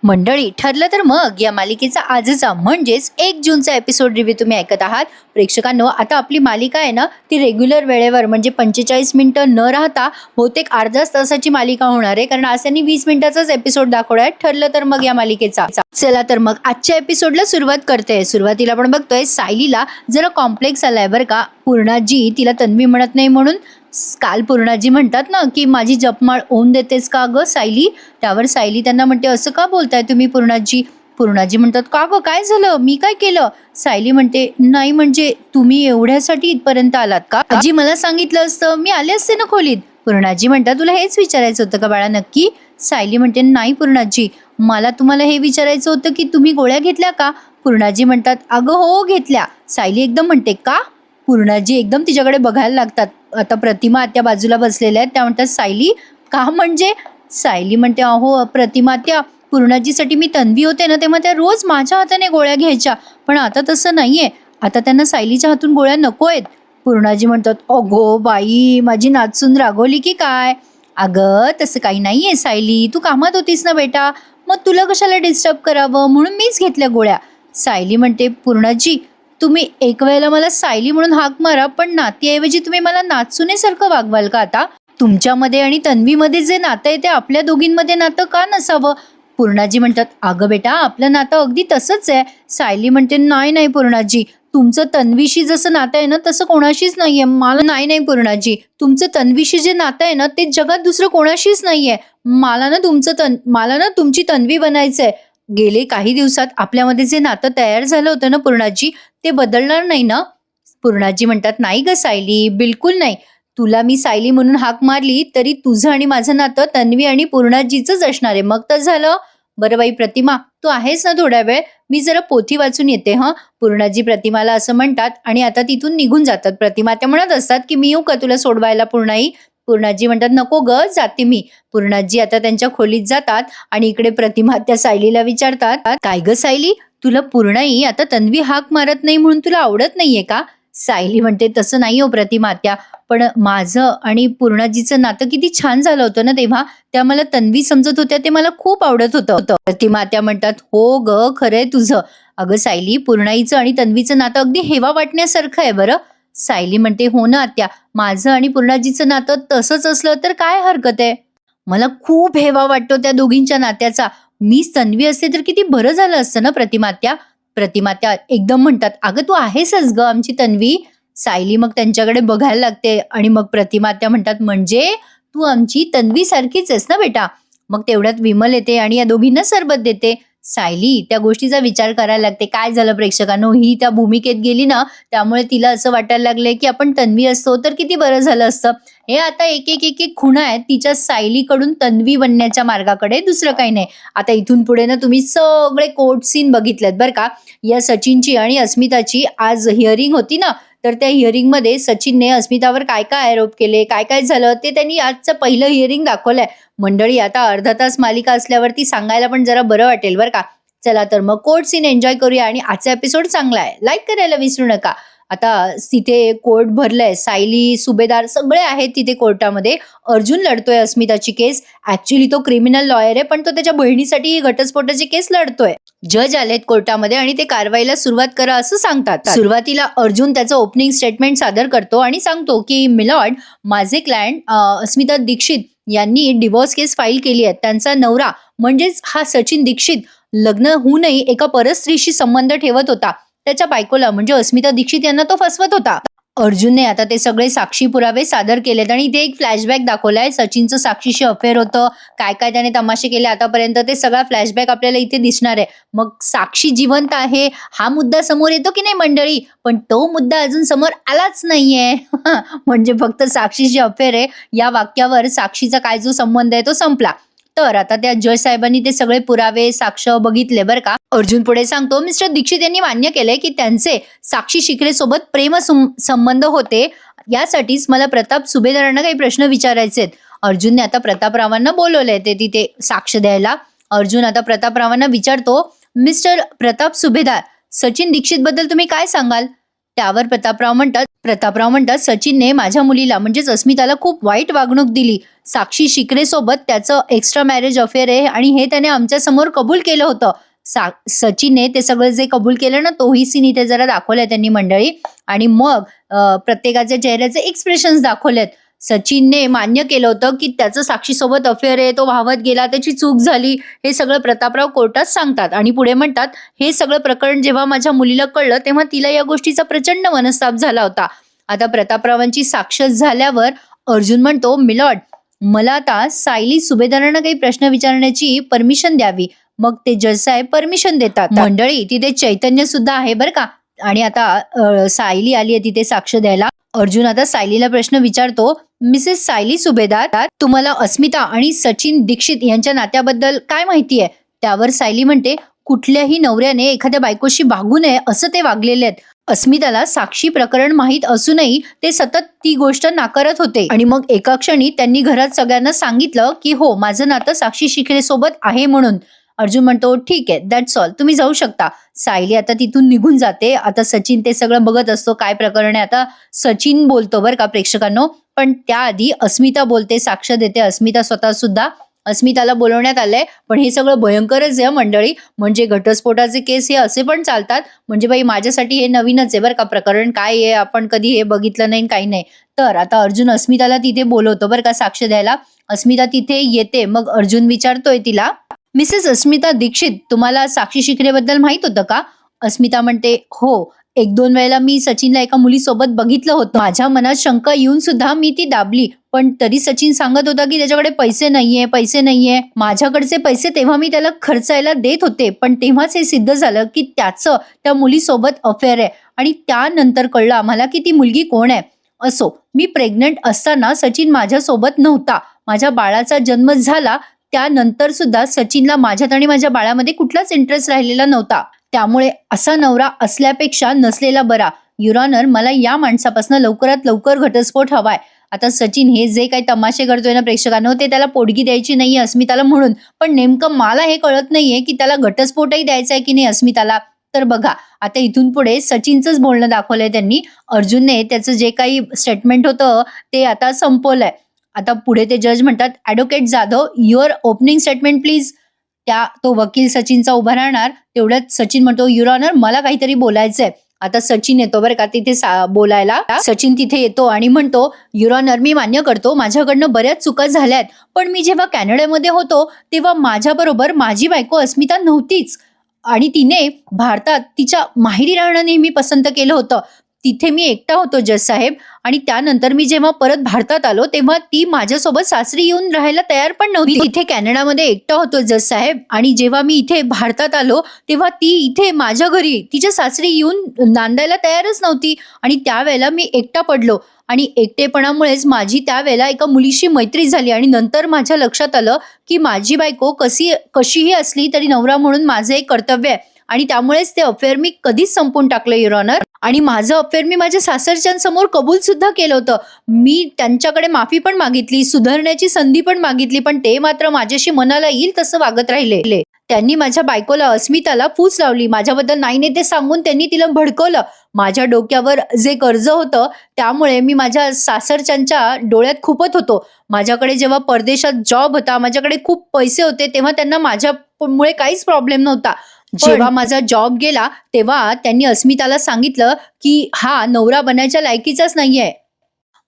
मंडळी, ठरलं तर मग या मालिकेचा आजचा म्हणजेच 1 जूनचा एपिसोड रिव्ह्यू तुम्ही ऐकत आहात. प्रेक्षकांनो, आता आपली मालिका आहे ना, ती रेग्युलर वेळेवर म्हणजे 45 मिनिटं न राहता बहुतेक अर्ध्याच तासाची मालिका होणार आहे, कारण आज त्यांनी 20 मिनिटाचाच एपिसोड दाखवलाय. ठरलं तर मग या मालिकेचा. चला तर मग आजच्या एपिसोडला सुरुवात करते. सुरुवातीला आपण बघतोय सायलीला जरा कॉम्प्लेक्स आलाय बरं का. पूर्णाजी तिला तन्वी म्हणत नाही म्हणून काल पूर्णाजी म्हणतात ना की माझी जपमाळ ओवून देतेस का ग सायली. त्यावर सायली त्यांना म्हणते, असं का बोलताय तुम्ही पूर्णाजी. पूर्णाजी म्हणतात, का ग काय झालं, मी काय केलं. सायली म्हणते, नाही म्हणजे तुम्ही एवढ्यासाठी इथपर्यंत आलात का. आजी मला सांगितलं असतं मी आले असते ना खोलीत. पूर्णाजी म्हणतात, तुला हेच विचारायचं होतं का बाळा नक्की. सायली म्हणते, नाही पूर्णाजी, मला तुम्हाला हे विचारायचं होतं की तुम्ही गोळ्या घेतल्या का. पूर्णाजी म्हणतात, अगं हो घेतल्या. सायली एकदम म्हणते, का. पूर्णाजी एकदम तिच्याकडे बघायला लागतात. आता प्रतिमा आत्या बाजूला बसलेल्या आहेत. त्या म्हणतात, सायली का म्हणजे. सायली म्हणते, अहो प्रतिमा आत्या, पूर्णाजीसाठी मी तन्वी होते ना तेव्हा त्या रोज माझ्या हाताने गोळ्या घ्यायच्या, पण आता तसं नाहीये. आता त्यांना सायलीच्या हातून गोळ्या नको आहेत. पूर्णाजी म्हणतात, अगो बाई, माझी नाचून रागवली की काय. अगं तसं काही नाहीये सायली, तू कामात होतीस ना बेटा, मग तुला कशाला डिस्टर्ब करावं म्हणून मीच घेतल्या गोळ्या. सायली म्हणते, पूर्णाजी तुम्ही एक वेळेला मला सायली म्हणून हाक मारा, पण नातीऐवजी तुम्ही मला नाचुनेसारखं वागवाल का आता. तुमच्यामध्ये आणि तन्वीमध्ये जे नातं आहे ते आपल्या दोघींमध्ये नातं का नसावं. पूर्णाजी म्हणतात, अगं बेटा आपलं नातं अगदी तसंच आहे. सायली म्हणते, नाही नाही पूर्णाजी, तुमचं तन्वीशी जसं नातं आहे ना तसं कोणाशीच नाहीये. मला नाही नाही पूर्णाजी, तुमचं तन्वीशी जे नातं आहे ना ते जगात दुसरं कोणाशीच नाहीये. मला ना तुमची तन्वी बनायचंय. गेले काही दिवसात आपल्यामध्ये जे नातं तयार झालं होतं ना पूर्णाजी, ते बदलणार नाही ना. पूर्णाजी म्हणतात, नाही ग सायली, बिलकुल नाही. तुला मी सायली म्हणून हाक मारली तरी तुझं आणि माझं नातं तन्वी आणि पूर्णाजीचंच असणार आहे. मग तर झालं. बरं बाई प्रतिमा, तू आहेस ना थोड्या वेळ, मी जरा पोथी वाचून येते. पूर्णाजी प्रतिमाला असं म्हणतात आणि आता तिथून निघून जातात. प्रतिमा त्या म्हणत असतात की मी येऊ का तुला सोडवायला पूर्णाई. पूर्णाजी म्हणतात, नको ग, जाते मी. पूर्णाजी आता त्यांच्या खोलीत जातात आणि इकडे प्रतिमा त्या सायलीला विचारतात, काय ग सायली, तुला पूर्णाई आता तन्वी हाक मारत नाही म्हणून तुला आवडत नाहीये का. सायली म्हणते, तसं नाही हो प्रतिमात्या, पण माझं आणि पूर्णाजीचं नातं किती छान झालं होतं ना तेव्हा, त्या मला तन्वी समजत होत्या, ते मला खूप आवडत होतं. प्रतिमात्या म्हणतात, हो ग खरंय तुझं. अगं सायली, पूर्णाईचं आणि तन्वीचं नातं अगदी हेवा वाटण्यासारखं आहे बरं. सायली म्हणते, हो ना आत्या, माझं आणि पूर्णाजीचं नातं तसंच असलं तर काय हरकत आहे. मला खूप हेवा वाटतो त्या दोघींच्या नात्याचा. मीच तन्वी असते तर किती बरं झालं असतं ना प्रतिमात्या. प्रतिमात्या एकदम म्हणतात, अगं तू आहेसच ग आमची तन्वी. सायली मग त्यांच्याकडे बघायला लागते आणि मग प्रतिमात्या म्हणतात, म्हणजे तू आमची तन्वी सारखीच आहेस ना बेटा. मग तेवढ्यात विमल येते आणि या दोघींना सरबत देते. सायली त्या गोष्टीचा विचार करायला लागते, काय झालं प्रेक्षकांनो, ही त्या भूमिकेत गेली ना त्यामुळे तिला असं वाटायला लागलंय की आपण तन्वी असतो तर किती बरं झालं असतं. हे आता एक एक एक एक खुणा आहेत तिच्या सायलीकडून तन्वी बनण्याच्या मार्गाकडे, दुसरं काही नाही. आता इथून पुढे ना तुम्ही सगळे कोर्ट सीन बघितलेत बरं का. या सचिनची आणि अस्मिताची आज हिअरिंग होती ना, तर त्या हिअरिंगमध्ये सचिनने अस्मितावर काय काय आरोप केले, काय काय झालं ते त्यांनी आजचं पहिलं हिअरिंग दाखवलंय. मंडळी, आता अर्धा तास मालिका असल्यावरती सांगायला पण जरा बरं वाटेल बरं का. चला तर मग कोर्ट सीन एन्जॉय करूया आणि आजचा एपिसोड चांगला आहे, लाईक करायला विसरू नका. आता तिथे कोर्ट भरलंय, सायली सुभेदार सगळे आहेत तिथे कोर्टामध्ये. अर्जुन लढतोय अस्मिताची केस. ऍक्च्युली तो क्रिमिनल लॉयर आहे, पण तो त्याच्या बहिणीसाठी ही घटस्फोटाची केस लढतोय. जज आलेत कोर्टामध्ये आणि ते कारवाईला सुरुवात करा असं सांगतात. सुरुवातीला अर्जुन त्याचं ओपनिंग स्टेटमेंट सादर करतो आणि सांगतो की मिलॉर्ड, माझे क्लायंट अस्मिता दीक्षित यांनी डिवोर्स केस फाईल केली आहे. त्यांचा नवरा म्हणजेच हा सचिन दीक्षित लग्न होऊनही एका परस्त्रीशी संबंध ठेवत होता. त्याच्या बायकोला म्हणजे अस्मिता दीक्षित यांना तो फसवत होता. अर्जुनने आता ते सगळे साक्षी पुरावे सादर केलेत आणि इथे एक फ्लॅशबॅक दाखवलाय. सचिनचं साक्षीशी अफेअर होतं, काय काय त्याने तमाशे केले आतापर्यंत, ते सगळा फ्लॅशबॅक आपल्याला इथे दिसणार आहे. मग साक्षी जिवंत आहे हा मुद्दा समोर येतो की नाही मंडळी, पण तो मुद्दा अजून समोर आलाच नाहीये. म्हणजे फक्त साक्षीशी अफेअर आहे या वाक्यावर साक्षीचा काय जो संबंध आहे तो संपला. तर आता त्या जज साहेबांनी ते सगळे पुरावे साक्ष बघितले बरं का. अर्जुन पुढे सांगतो, मिस्टर दीक्षित यांनी मान्य केलंय की त्यांचे साक्षी शिकरे सोबत प्रेम संबंध होते. यासाठीच मला प्रताप सुभेदारांना काही प्रश्न विचारायचे आहेत. अर्जुनने आता प्रतापरावांना बोलवलंय ते तिथे साक्ष द्यायला. अर्जुन आता प्रतापरावांना विचारतो, मिस्टर प्रताप सुभेदार, सचिन दीक्षित बद्दल तुम्ही काय सांगाल. त्यावर प्रतापराव म्हणतात सचिनने माझ्या मुलीला म्हणजेच अस्मिताला खूप वाईट वागणूक दिली. साक्षी शिकरे सोबत त्याचं एक्स्ट्रा मॅरेज अफेअर आहे आणि हे त्याने आमच्या समोर कबूल केलं होतं. सचिनने ते सगळं जे कबूल केलं ना तोही सीन इथे जरा दाखवलाय त्यांनी मंडळी. आणि मग प्रत्येकाच्या चेहऱ्याचे एक्सप्रेशन्स दाखवलेत. सचिनने मान्य केलं होतं की त्याचं साक्षीसोबत अफेअर आहे, तो वाहवत गेला, त्याची चूक झाली, हे सगळं प्रतापराव कोर्टात सांगतात. आणि पुढे म्हणतात हे सगळं प्रकरण जेव्हा माझ्या मुलीला कळलं तेव्हा तिला या गोष्टीचा प्रचंड मनस्ताप झाला होता. आता प्रतापरावांची साक्ष झाल्यावर अर्जुन म्हणतो मिलॉर्ड, मला आता सायली सुभेदारांना काही प्रश्न विचारण्याची परमिशन द्यावी. मग ते जज साहेब परमिशन देतात. मंडळी तिथे चैतन्य सुद्धा आहे बरं का. आणि आता सायली आली आहे तिथे साक्ष द्यायला. अर्जुन आता सायलीला प्रश्न विचारतो, मिसेस सायली सुभेदार, तुम्हाला अस्मिता आणि सचिन दीक्षित यांच्या नात्याबद्दल काय माहिती आहे? त्यावर सायली म्हणते, कुठल्याही नवऱ्याने एखाद्या बायकोशी वागू नये असं ते वागलेले आहेत. अस्मिताला साक्षी प्रकरण माहीत असूनही ते सतत ती गोष्ट नाकारत होते. आणि मग एका क्षणी त्यांनी घरात सगळ्यांना सांगितलं की हो, माझं नातं साक्षी शिकरे सोबत आहे म्हणून. अर्जुन म्हणतो ठीक आहे, दॅट्स ऑल, तुम्ही जाऊ शकता. सायली आता तिथून निघून जाते. आता सचिन ते सगळं बघत असतो काय प्रकरण आहे. आता सचिन बोलतो बरं का प्रेक्षकांनो, पण त्याआधी अस्मिता बोलते, साक्ष देते अस्मिता स्वतः सुद्धा. अस्मिताला बोलवण्यात आलंय, पण हे सगळं भयंकरच आहे मंडळी. म्हणजे घटस्फोटाचे केस हे असे पण चालतात. म्हणजे बाई माझ्यासाठी हे नवीनच आहे बरं का प्रकरण. काय आहे, आपण कधी हे बघितलं नाही, काही नाही. तर आता अर्जुन अस्मिताला तिथे बोलवतो बरं का साक्ष द्यायला. अस्मिता तिथे येते. मग अर्जुन विचारतोय तिला, मिसेस अस्मिता दीक्षित, तुम्हाला साक्षी शिकरेबद्दल माहित होतं का? अस्मिता म्हणते हो, 1-2 वेळेला मी सचिनला एका मुलीसोबत बघितलं होतं. माझ्या मनात शंका येऊन सुद्धा मी ती दाबली, पण तरी सचिन सांगत होता की त्याच्याकडे पैसे नाहीये. माझ्याकडचे पैसे तेव्हा मी त्याला खर्चायला देत होते, पण तेव्हाच हे सिद्ध झालं की त्याचं त्या मुलीसोबत अफेअर आहे. आणि त्यानंतर कळलं आम्हाला की ती मुलगी कोण आहे. असो, मी प्रेग्नंट असताना सचिन माझ्यासोबत नव्हता. माझ्या बाळाचा जन्म झाला त्यानंतर सुद्धा सचिनला माझ्यात आणि माझ्या बाळामध्ये कुठलाच इंटरेस्ट राहिलेला नव्हता. त्यामुळे असा नवरा असल्यापेक्षा नसलेला बरा. युअर ऑनर, मला या माणसापासून लवकरात लवकर घटस्फोट हवाय. आता सचिन हे जे काही तमाशे करतोय ना प्रेक्षकांनो, ते त्याला पोटगी द्यायची नाहीये अस्मिताला म्हणून. पण नेमकं मला हे कळत नाहीये की त्याला घटस्फोटही द्यायचा आहे की नाही अस्मिताला. तर बघा, आता इथून पुढे सचिनचंच बोलणं दाखवलंय त्यांनी. अर्जुनने त्याचं जे काही स्टेटमेंट होतं ते आता संपवलंय. आता पुढे ते जज म्हणतात, advocate Jadhav, your opening statement please. तो वकील सचिनचा उभा राहणार. तेवढ्यात सचिन म्हणतो, युअर ऑनर, मला काहीतरी बोलायचंय. आता सचिन येतो बरं का तिथे बोलायला. सचिन तिथे येतो आणि म्हणतो, युअर ऑनर, मी मान्य करतो माझ्याकडनं बऱ्याच चुका झाल्यात, पण मी जेव्हा कॅनडामध्ये होतो तेव्हा माझ्याबरोबर माझी बायको अस्मिता नव्हतीच. आणि तिने भारतात तिच्या माहेरी राहणं नेहमी पसंत केलं होतं. तिथे मी एकटा होतो जज साहेब. आणि त्यानंतर मी जेव्हा परत भारतात आलो तेव्हा ती माझ्यासोबत सासरी येऊन राहायला तयार पण नव्हती. इथे कॅनडामध्ये एकटा होतो जज साहेब. आणि जेव्हा मी इथे भारतात आलो तेव्हा ती इथे माझ्या घरी तिच्या सासरी येऊन नांदायला तयारच नव्हती. आणि त्यावेळेला मी एकटा पडलो. आणि एकटेपणामुळेच माझी त्यावेळेला एका मुलीशी मैत्री झाली. आणि नंतर माझ्या लक्षात आलं की माझी बायको कशीही असली तरी नवरा म्हणून माझं एक कर्तव्य आहे. आणि त्यामुळेच ते अफेअर मी कधीच संपून टाकलं युअर ऑनर. आणि माझं अफेअर मी माझ्या सासरच्यांसमोर कबूल सुद्धा केलं होतं. मी त्यांच्याकडे माफी पण मागितली, सुधारण्याची संधी पण मागितली, पण ते मात्र माझ्याशी मनाला येईल तसं वागत राहिले. त्यांनी माझ्या बायकोला अस्मिताला फूस लावली. माझ्याबद्दल नाही ते सांगून त्यांनी तिला भडकवलं. माझ्या डोक्यावर जे कर्ज होतं त्यामुळे मी माझ्या सासरच्यांच्या डोळ्यात खुपत होतो. माझ्याकडे जेव्हा परदेशात जॉब होता, माझ्याकडे खूप पैसे होते, तेव्हा त्यांना माझ्यामुळे काहीच प्रॉब्लेम नव्हता. जेव्हा माझा जॉब गेला तेव्हा त्यांनी अस्मिताला सांगितलं की हा नवरा बनायच्या लायकीचाच नाहीये.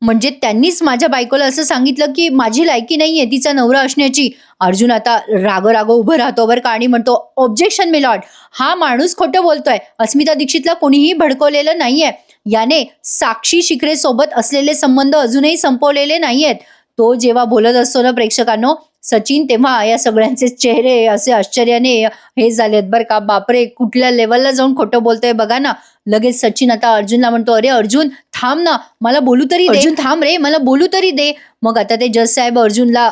म्हणजे त्यांनीच माझ्या बायकोला असं सांगितलं की माझी लायकी नाहीये तिचा नवरा असण्याची. अर्जुन आता राग उभं राहतो बरं का आणि म्हणतो, ऑब्जेक्शन मिलॉर्ड, हा माणूस खोटं बोलतोय. अस्मिता दीक्षितला कोणीही भडकवलेलं नाहीये. याने साक्षी शिकरे सोबत असलेले संबंध अजूनही संपवलेले नाहीयेत. तो जेव्हा बोलत असतो ना प्रेक्षकांनो सचिन, तेव्हा या सगळ्यांचे चेहरे असे आश्चर्याने हे झालेत बरं का. बापरे, कुठल्या लेवलला जाऊन खोटं बोलतोय बघा ना. लगेच सचिन आता अर्जुनला म्हणतो, अरे अर्जुन थांब ना, मला बोलू तरी दे. अर्जुन थांब रे, मला बोलू तरी दे. मग आता ते जज साहेब अर्जुनला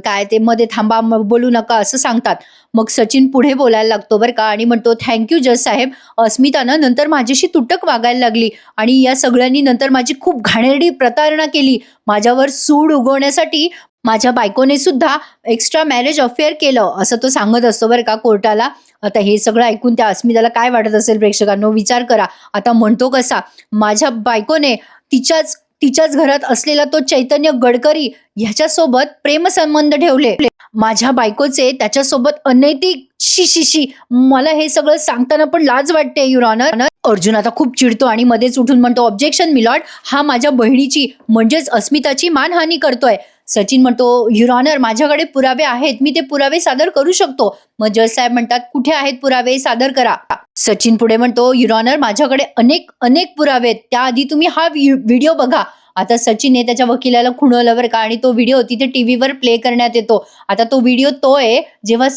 काय ते मध्ये थांबा, बोलू नका असं सांगतात. मग सचिन पुढे बोलायला लागतो बरं का आणि म्हणतो, थँक्यू जज साहेब, अस्मितानं नंतर माझ्याशी तुटक वागायला लागली आणि या सगळ्यांनी नंतर माझी खूप घाणेरडी प्रतारणा केली. माझ्यावर सूड उगवण्यासाठी माझ्या बायकोने सुद्धा एक्स्ट्रा मॅरेज अफेअर केलं असं तो सांगत असतो बरं का कोर्टाला. आता हे सगळं ऐकून त्या अस्मिताला काय वाटत असेल प्रेक्षकांनो, विचार करा. आता म्हणतो कसा, माझ्या बायकोने तिच्याच तिच्याच घरात असलेला तो चैतन्य गडकरी ह्याच्यासोबत प्रेमसंबंध ठेवले. माझ्या बायकोचे त्याच्यासोबत अनैतिक शी शी शी, मला हे सगळं सांगताना पण लाज वाटते युअर ऑनर. अर्जुन आता खूप चिडतो आणि मध्येच उठून म्हणतो, ऑब्जेक्शन मिलॉर्ड, हा माझ्या बहिणीची म्हणजेच अस्मिताची मानहानी करतोय. सचिन म्हणतो, युअर ऑनर, माझ्याकडे पुरावे आहेत, मी ते पुरावे सादर करू शकतो. मग जज साहेब म्हणतात, कुठे आहेत पुरावे, सादर करा. सचिन पुढे म्हणतो, युअर ऑनर, माझ्याकडे अनेक अनेक पुरावे आहेत, त्याआधी तुम्ही हा व्हिडिओ बघा. आता सचिनने त्याच्या वकिलाला खुणवलं बरं का, आणि तो व्हिडिओ तिथे टीव्हीवर प्ले करण्यात येतो. आता तो व्हिडिओ तो आहे जेव्हा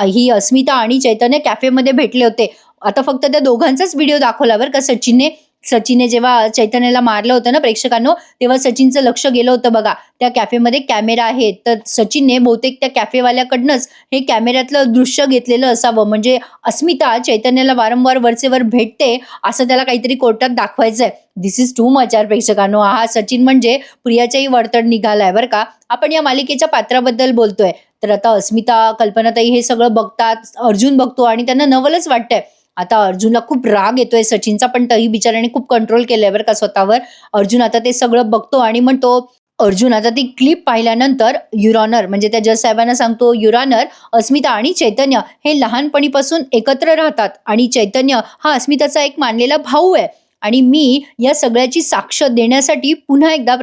ही अस्मिता आणि चैतन्य कॅफेमध्ये भेटले होते. आता फक्त त्या दोघांचाच व्हिडिओ दाखवला बरं का सचिनने जेव्हा चैतन्याला मारलं होतं ना प्रेक्षकांनो, तेव्हा सचिनचं लक्ष गेलं होतं बघा. त्या कॅफेमध्ये कॅमेरा आहे, तर सचिनने बहुतेक त्या कॅफेवाल्याकडनंच हे कॅमेऱ्यातलं दृश्य घेतलेलं असावं. म्हणजे अस्मिता चैतन्याला वारंवार वरचेवर भेटते असं त्याला काहीतरी कोर्टात दाखवायचंय. दिस इज टू मच यार प्रेक्षकांनो. हा सचिन म्हणजे प्रियाच्याही वर्तड निघालाय बरं का. आपण या मालिकेच्या पात्राबद्दल बोलतोय. तर आता अस्मिता, कल्पनाताई हे सगळं बघतात, अर्जुन बघतो आणि त्यांना नवलच वाटतंय. आता अर्जुनला खूप राग येतोय सचिनचा, पण तरी बिचाऱ्याने खूप कंट्रोल केलंय बरं का स्वतःवर. अर्जुन आता ते सगळं बघतो आणि म्हणतो, अर्जुन आता ती क्लिप पाहिल्यानंतर युअर ऑनर म्हणजे त्या जज साहेबांना सांगतो, युअर ऑनर, अस्मिता आणि चैतन्य हे लहानपणीपासून एकत्र राहतात आणि चैतन्य हा अस्मिताचा एक मानलेला भाऊ आहे. आणि मी या सगळ्याची साक्ष देण्यासाठी पुन्हा एकदा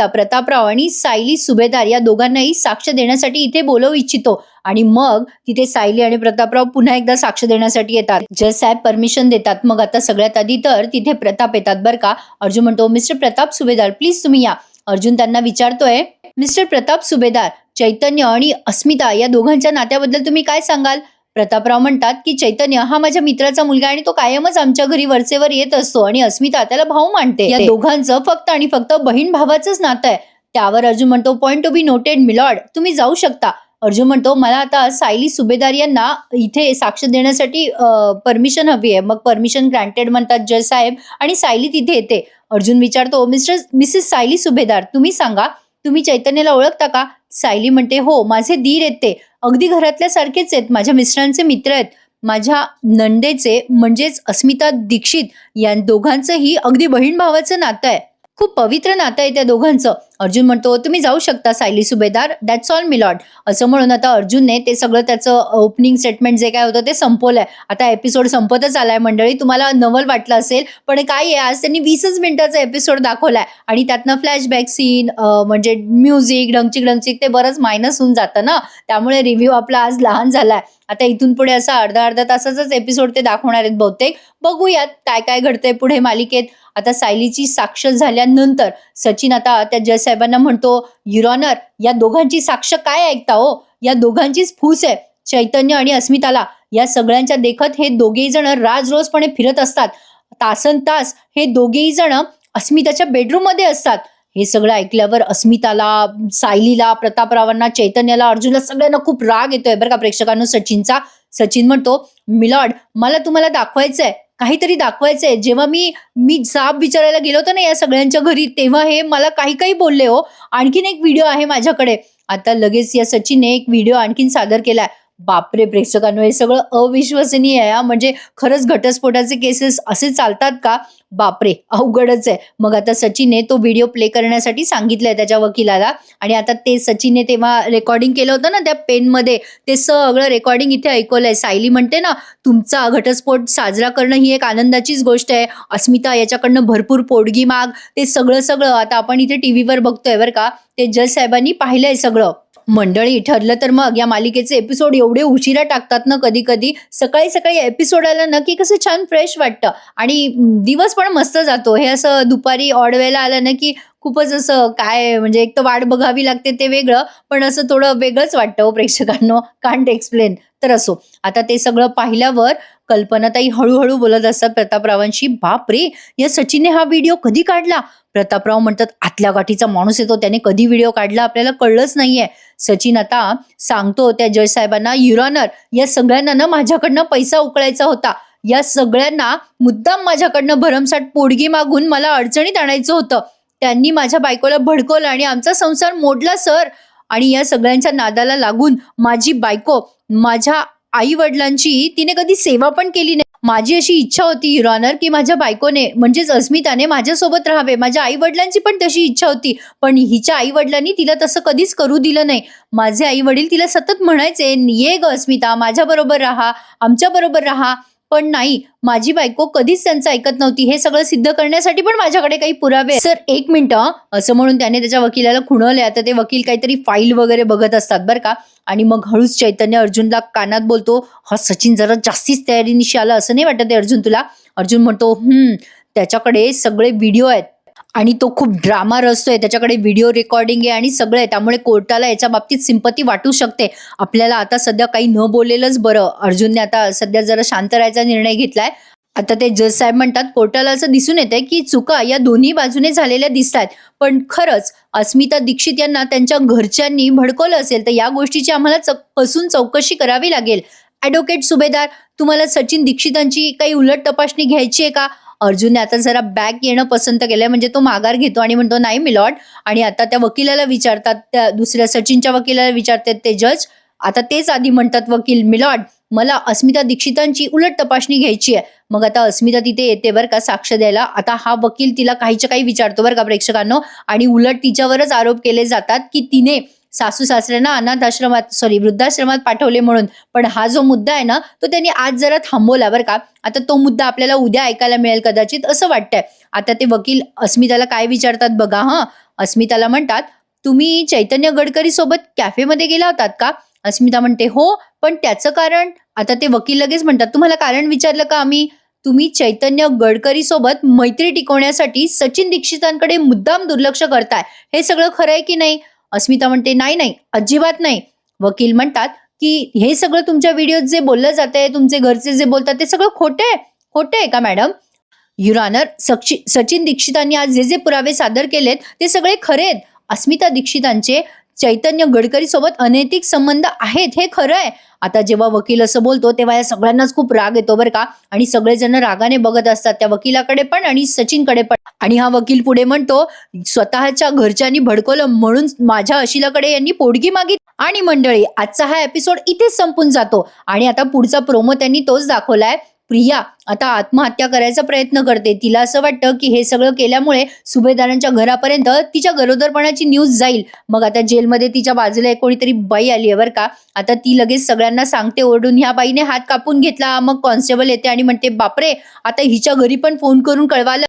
प्रतापराव आणि सायली सुभेदार या दोघांनाही साक्ष देण्यासाठी इथे बोलवू इच्छितो. आणि मग तिथे सायली आणि प्रतापराव पुन्हा एकदा साक्ष देण्यासाठी येतात. जज साहेब परमिशन देतात. मग आता सगळ्यात आधी तर तिथे प्रताप येतात बरं का. अर्जुन म्हणतो, मिस्टर प्रताप सुभेदार, प्लीज तुम्ही या. अर्जुन त्यांना विचारतोय, मिस्टर प्रताप सुभेदार, चैतन्य आणि अस्मिता या दोघांच्या नात्याबद्दल तुम्ही काय सांगाल? प्रतापराव म्हणतात की चैतन्य हा माझ्या मित्राचा मुलगा आणि तो कायमच आमच्या घरी वरचेवर येत असतो आणि अस्मिता त्याला भाऊ मानते. या दोघांचं फक्त आणि फक्त बहीण भावाचंच नातं आहे. त्यावर अर्जुन म्हणतो, point to be noted milord, तुम्ही जाऊ शकता. अर्जुन म्हणतो, मला आता सायली सुभेदार यांना इथे साक्ष देण्यासाठी परमिशन हवी आहे. मग परमिशन ग्रँटेड म्हणतात जज साहेब आणि सायली तिथे येते. अर्जुन विचारतो, मिसेस सायली सुभेदार, तुम्ही सांगा, तुम्ही चैतन्याला ओळखता का? सायली म्हणते, हो, माझे दीर आहेत, ते अगदी घरातल्या सारखेच आहेत, माझ्या मिस्टरांचे मित्र आहेत. माझ्या नंदेचे म्हणजेच अस्मिता दीक्षित या दोघांचंही अगदी बहीण भावाचं नातं आहे. खूप पवित्र नातं आहे त्या दोघांचं. अर्जुन म्हणतो, तुम्ही जाऊ शकता सायली सुभेदार, दॅट्स ऑल मिलॉर्ड. असं म्हणून आता अर्जुनने ते सगळं त्याचं ओपनिंग स्टेटमेंट जे काय होतं ते संपवलंय. आता एपिसोड संपतच आलाय मंडळी. तुम्हाला नवल वाटलं असेल, पण काय आहे, आज त्यांनी 20च मिनिटाचा एपिसोड दाखवलाय आणि त्यातनं फ्लॅशबॅक सीन म्हणजे म्युझिक ढंगचिक ते बरंच मायनस होऊन जातं ना, त्यामुळे रिव्ह्यू आपला आज लहान झालाय. आता इथून पुढे असा अर्धा तासाचाच एपिसोड ते दाखवणार आहेत बहुतेक. बघूयात काय काय घडतंय पुढे मालिकेत. आता सायलीची साक्ष झाल्यानंतर सचिन आता त्या जज साहेबांना म्हणतो, युअर ऑनर, या दोघांची साक्ष काय ऐकता हो, या दोघांचीच फूस आहे. चैतन्य आणि अस्मिताला या सगळ्यांच्या देखत हे दोघेही जण राजरोजपणे फिरत असतात. तासन तास हे दोघेही जण अस्मिताच्या बेडरूम मध्ये असतात. हे सगळं ऐकल्यावर अस्मिताला, सायलीला, प्रतापरावांना, चैतन्याला, अर्जुनला सगळ्यांना खूप राग येतोय बरं का प्रेक्षकांनो सचिनचा. सचिन म्हणतो, मिलॉर्ड, मला तुम्हाला दाखवायचंय, काहीतरी दाखवायचंय. जेव्हा मी जाब विचारायला गेलो होतो ना या सगळ्यांच्या घरी, तेव्हा हे मला काही बोलले हो. आणखीन एक व्हिडिओ आहे माझ्याकडे. आता लगेच या सचिनने एक व्हिडिओ आणखीन सादर केलाय. बापरे प्रेक्षकांनो, हे सगळं अविश्वसनीय आहे. म्हणजे खरंच घटस्फोटाचे केसेस असे चालतात का? बापरे, अवघडच आहे. मग आता सचिनने तो व्हिडिओ प्ले करण्यासाठी सांगितलंय त्याच्या वकिलाला. आणि आता ते सचिनने तेव्हा रेकॉर्डिंग केलं होतं ना त्या पेनमध्ये, ते सगळं रेकॉर्डिंग इथे ऐकवलंय. सायली म्हणते ना, तुमचा घटस्फोट साजरा करणं ही एक आनंदाचीच गोष्ट आहे. अस्मिता याच्याकडनं भरपूर पोटगी माग, ते सगळं आता आपण इथे टीव्हीवर बघतोय बरं का. ते जज साहेबांनी पाहिलंय सगळं. मंडळी, ठरलं तर मग या मालिकेचे एपिसोड एवढे उशिरा टाकतात ना कधी कधी. सकाळी एपिसोड आला ना की कसं छान फ्रेश वाटतं आणि दिवस पण मस्त जातो. हे असं दुपारी ऑड वेळेला आलं ना की खूपच असं काय, म्हणजे एक तर वाट बघावी लागते ते वेगळं, पण असं थोडं वेगळंच वाटतं हो प्रेक्षकांनो, कांट एक्सप्लेन. तर असो, आता ते सगळं पाहिल्यावर कल्पनाताई हळूहळू बोलत असतात प्रतापरावांशी, बापरे, या सचिनने हा व्हिडिओ कधी काढला? प्रतापराव म्हणतात, आतल्या गाठीचा माणूस येतो, त्याने कधी व्हिडिओ काढला आपल्याला कळलंच नाहीये. सचिन आता सांगतो त्या जज साहेबांना, युअर ऑनर, या सगळ्यांना ना माझ्याकडनं पैसा उकळायचा होता. या सगळ्यांना मुद्दाम माझ्याकडनं भरमसाठ पोडगी मागून मला अडचणीत आणायचं होतं. त्यांनी माझ्या बायकोला भडकवलं आणि आमचा संसार मोडला सर. आणि या सगळ्यांच्या नादाला लागून माझी बायको माझ्या आई वडिलांची तिने कधी सेवा पण केली नाही. माझी अशी इच्छा होती युअर ऑनर की माझ्या बायकोने म्हणजेच अस्मिताने माझ्यासोबत राहावे. माझ्या आई वडिलांची पण तशी इच्छा होती, पण हिच्या आई वडिलांनी तिला तसं कधीच करू दिलं नाही. माझे आई वडील तिला सतत म्हणायचे, ये ग अस्मिता, माझ्या बरोबर राहा, आमच्या बरोबर राहा. पण नाही, माझी बायको कधीच त्यांचं ऐकत नव्हती. हे सगळं सिद्ध करण्यासाठी पण माझ्याकडे काही पुरावे आहेत. सर एक मिनिटं, असं म्हणून त्याने त्याच्या वकिलाला खुणवले. आता ते वकील काहीतरी फाईल वगैरे बघत असतात बरं का. आणि मग हळूच चैतन्य अर्जुनला कानात बोलतो, हा सचिन जरा जास्तीच तयारीनिशी आला, असं नाही वाटत आहे अर्जुन तुला? अर्जुन म्हणतो, त्याच्याकडे सगळे व्हिडिओ आहेत आणि तो खूप ड्रामा रचतोय, त्याच्याकडे व्हिडिओ रेकॉर्डिंग आहे आणि सगळं आहे, त्यामुळे कोर्टाला याच्या बाबतीत सिंपती वाटू शकते. आपल्याला आता सध्या काही न बोललेलंच बरं. अर्जुनने आता सध्या जरा शांत राहायचा निर्णय घेतलाय. आता ते जज साहेब म्हणतात, कोर्टाला असं दिसून येतंय की चुका या दोन्ही बाजूने झालेल्या दिसत आहेत, पण खरंच अस्मिता दीक्षित यांना त्यांच्या घरच्यांनी भडकवलं असेल तर या गोष्टीची आम्हाला कसून चौकशी करावी लागेल. ॲडव्होकेट सुभेदार, तुम्हाला सचिन दीक्षितांची काही उलट तपासणी घ्यायची आहे का? अर्जुनने आता जरा बॅक येणं पसंत केलंय, म्हणजे तो माघार घेतो आणि म्हणतो नाही मिलॉर्ड. आणि आता त्या वकिलाला विचारतात, त्या दुसऱ्या सचिनच्या वकिलाला विचारतात ते जज. आता तेच आधी म्हणतात वकील, मिलॉर्ड मला अस्मिता दीक्षितांची उलट तपासणी घ्यायची आहे. मग आता अस्मिता तिथे येते बरं का साक्ष द्यायला. आता हा वकील तिला काहीच्या काही विचारतो बरं का प्रेक्षकांनो, आणि उलट तिच्यावरच आरोप केले जातात की तिने सासू सासऱ्यांना वृद्धाश्रमात पाठवले म्हणून. पण हा जो मुद्दा आहे ना, तो त्यांनी आज जरा थांबवला बरं का. आता तो मुद्दा आपल्याला उद्या ऐकायला मिळेल कदाचित असं वाटतंय. आता ते वकील अस्मिताला काय विचारतात बघा. अस्मिताला म्हणतात, तुम्ही चैतन्य गडकरी सोबत कॅफेमध्ये गेला होतात का? अस्मिता म्हणते, हो, पण त्याचं कारण? आता ते वकील लगेच म्हणतात, तुम्हाला कारण विचारलं का आम्ही? तुम्ही चैतन्य गडकरी सोबत मैत्री टिकवण्यासाठी सचिन दीक्षितांकडे मुद्दाम दुर्लक्ष करताय, हे सगळं खरं आहे की नाही? अस्मिता म्हणते, नाही, अजिबात नाही. वकील म्हणतात की हे सगळं तुमच्या व्हिडिओत जे बोललं जातंय, तुमचे घरचे जे बोलतात ते सगळं खोटं आहे का मॅडम? युअर ऑनर, सचिन दीक्षितांनी आज जे पुरावे सादर केलेत ते सगळे खरे आहेत. अस्मिता दीक्षितांचे चैतन्य गडकरी सोबत अनैतिक संबंध आहेत, हे खरं आहे. आता जेव्हा वकील असं बोलतो तेव्हा या सगळ्यांनाच खूप राग येतो बरं का. आणि सगळेजण रागाने बघत असतात त्या वकिलाकडे पण आणि सचिनकडे पण. आणि हा वकील पुढे म्हणतो, स्वतःच्या घरच्यांनी भडकवलं म्हणून माझ्या अशिलाकडे यांनी पोटगी मागितली. आणि मंडळी, आजचा हा एपिसोड इथेच संपून जातो. आणि आता पुढचा प्रोमो त्यांनी तोच दाखवलाय. प्रिया आता आत्महत्या करायचा प्रयत्न करते. तिला असं वाटतं की हे सगळं केल्यामुळे सुभेदारांच्या घरापर्यंत तिच्या गरोदरपणाची न्यूज जाईल. मग आता जेलमध्ये तिच्या बाजूला एक कोणीतरी बाई आली आहे बरं का. आता ती लगेच सगळ्यांना सांगते ओरडून, ह्या बाईने हात कापून घेतला. मग कॉन्स्टेबल येते आणि म्हणते, बापरे, आता हिच्या घरी पण फोन करून कळवायला.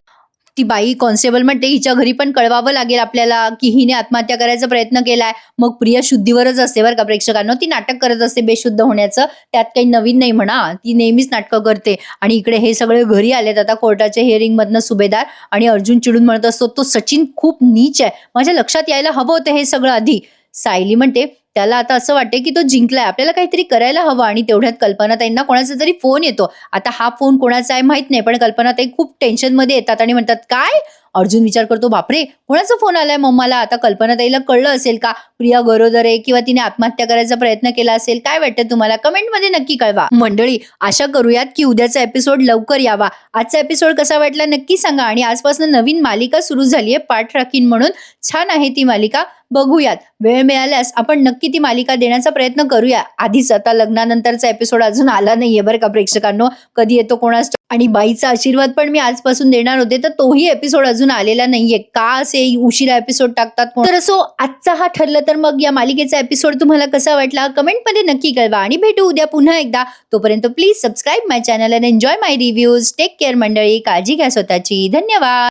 ती बाई कॉन्स्टेबल म्हणते, हिच्या घरी पण कळवावं लागेल आपल्याला की हिने आत्महत्या करायचा प्रयत्न केलाय. मग प्रिया शुद्धीवरच असते बरं का प्रेक्षकांनो. ती नाटक करत असते बेशुद्ध होण्याचं, त्यात काही नवीन नाही म्हणा, ती नेहमीच नाटकं करते. आणि इकडे हे सगळे घरी आलेत आता कोर्टाच्या हिअरिंग मधनं सुभेदार. आणि अर्जुन चिडून म्हणत असतो, तो सचिन खूप नीच आहे, माझ्या लक्षात यायला हवं होतं हे सगळं आधी. सायली म्हणते, त्याला आता असं वाटते की तो जिंकलाय, आपल्याला काहीतरी करायला हवं. आणि तेवढ्यात कल्पनाताईंना कोणाचा तरी फोन येतो. आता हा फोन कोणाचा आहे माहित नाही, पण कल्पनाताई खूप टेन्शन मध्ये येतात आणि म्हणतात, काय? अर्जुन विचार करतो, बापरे, कोणाचा फोन आलाय मम्माला? आता कल्पनाताईला कळलं असेल का प्रिया गरोदर आहे किंवा तिने आत्महत्या करायचा प्रयत्न केला असेल? काय वाटतं तुम्हाला? कमेंटमध्ये नक्की कळवा. मंडळी, आशा करूयात की उद्याचा एपिसोड लवकर यावा. आजचा एपिसोड कसा वाटला नक्की सांगा. आणि आजपासून नवीन मालिका सुरू झालीये, पाठ राखीन म्हणून. छान आहे ती मालिका, बघूयात. वेळ मिळाल्यास आपण नक्की ती मालिका देण्याचा प्रयत्न करूया. आधीच आता लग्नानंतरचा एपिसोड अजून आला नाहीये बरं का प्रेक्षकांनो, कधी येतो कोणास. आणि बाईचा आशीर्वाद पण मी आजपासून देणार होते, तर तोही एपिसोड अजून आलेला नाहीये. का असे उशिरा एपिसोड टाकतात? तर असो, आजचा हा ठरलं तर मग या मालिकेचा एपिसोड तुम्हाला कसा वाटला कमेंटमध्ये नक्की कळवा. आणि भेटू उद्या पुन्हा एकदा. तोपर्यंत please subscribe my channel and enjoy my reviews. Take care मंडळी, काळजी घ्या स्वतःची. धन्यवाद.